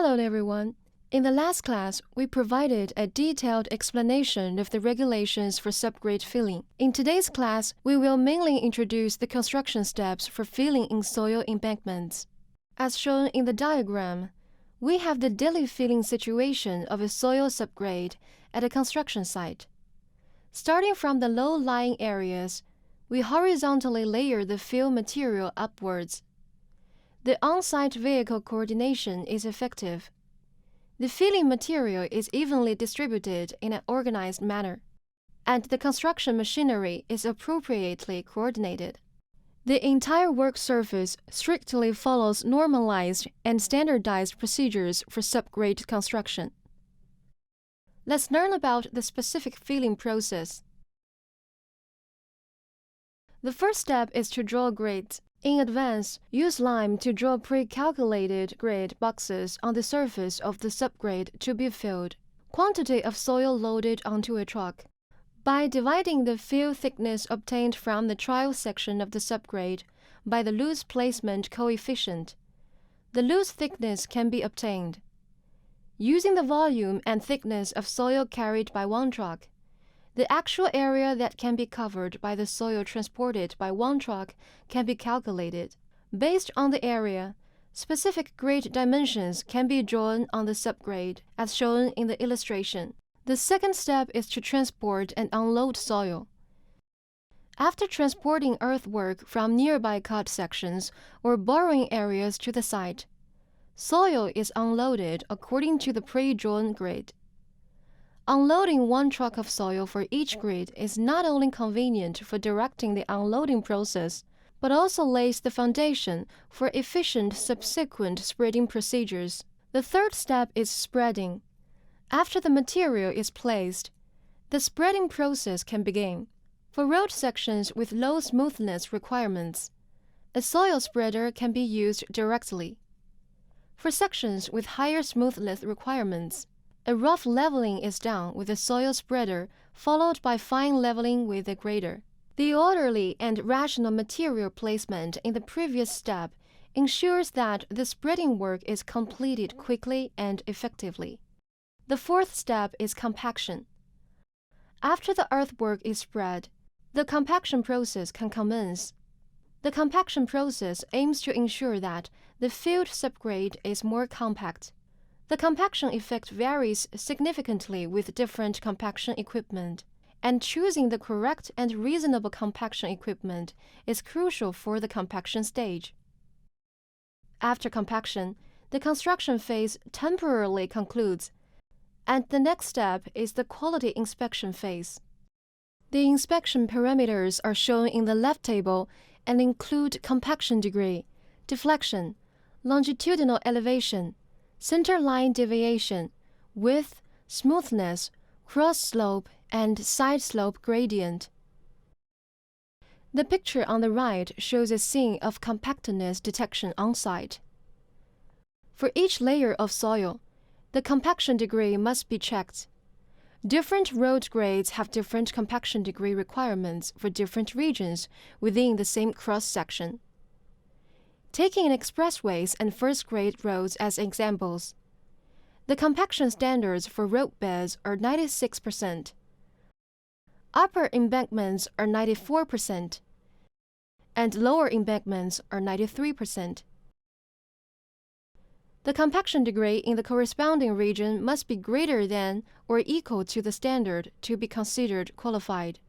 Hello everyone. In the last class, we provided a detailed explanation of the regulations for subgrade filling. In today's class, we will mainly introduce the construction steps for filling in soil embankments. As shown in the diagram, we have the daily filling situation of a soil subgrade at a construction site. Starting from the low-lying areas, we horizontally layer the fill material upwards. The on-site vehicle coordination is effective. The filling material is evenly distributed in an organized manner, and the construction machinery is appropriately coordinated. The entire work surface strictly follows normalized and standardized procedures for subgrade construction. Let's learn about the specific filling process. The first step is to draw grids. In advance, use lime to draw pre-calculated grid boxes on the surface of the subgrade to be filled. Quantity of soil loaded onto a truck. By dividing the fill thickness obtained from the trial section of the subgrade by the loose placement coefficient, the loose thickness can be obtained. Using the volume and thickness of soil carried by one truck, the actual area that can be covered by the soil transported by one truck can be calculated. Based on the area, specific grade dimensions can be drawn on the subgrade, as shown in the illustration. The second step is to transport and unload soil. After transporting earthwork from nearby cut sections or borrowing areas to the site, soil is unloaded according to the pre-drawn grid. Unloading one truck of soil for each grid is not only convenient for directing the unloading process, but also lays the foundation for efficient subsequent spreading procedures. The third step is spreading. After the material is placed, the spreading process can begin. For road sections with low smoothness requirements, a soil spreader can be used directly. For sections with higher smoothness requirements, a rough leveling is done with a soil spreader, followed by fine leveling with a grader. The orderly and rational material placement in the previous step ensures that the spreading work is completed quickly and effectively. The fourth step is compaction. After the earthwork is spread, the compaction process can commence. The compaction process aims to ensure that the filled subgrade is more compact. The compaction effect varies significantly with different compaction equipment, and choosing the correct and reasonable compaction equipment is crucial for the compaction stage. After compaction, the construction phase temporarily concludes, and the next step is the quality inspection phase. The inspection parameters are shown in the left table and include compaction degree, deflection, longitudinal elevation, center line deviation, width, smoothness, cross slope, and side slope gradient. The picture on the right shows a scene of compactness detection on site. For each layer of soil, the compaction degree must be checked. Different road grades have different compaction degree requirements for different regions within the same cross-section. Taking expressways and first-grade roads as examples, the compaction standards for road beds are 96%. Upper embankments are 94%, and lower embankments are 93%. The compaction degree in the corresponding region must be greater than or equal to the standard to be considered qualified.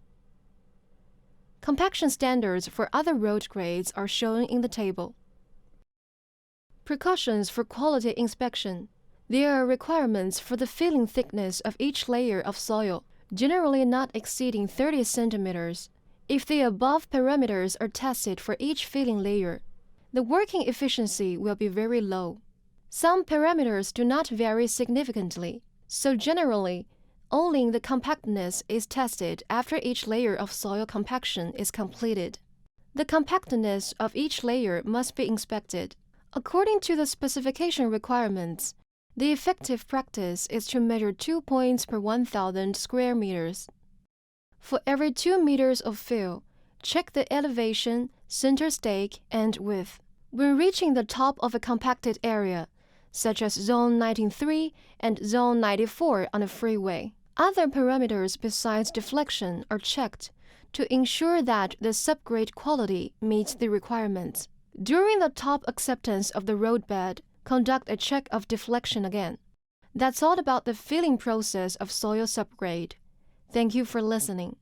Compaction standards for other road grades are shown in the table. Precautions for quality inspection. There are requirements for the filling thickness of each layer of soil, generally not exceeding 30 centimeters. If the above parameters are tested for each filling layer, the working efficiency will be very low. Some parameters do not vary significantly, so generally, only the compactness is tested after each layer of soil compaction is completed. The compactness of each layer must be inspected. According to the specification requirements, the effective practice is to measure 2 points per 1,000 square meters. For every 2 meters of fill, check the elevation, center stake, and width. When reaching the top of a compacted area, such as Zone 93 and Zone 94 on a freeway. Other parameters besides deflection are checked to ensure that the subgrade quality meets the requirements. During the top acceptance of the roadbed, conduct a check of deflection again. That's all about the filling process of soil subgrade. Thank you for listening.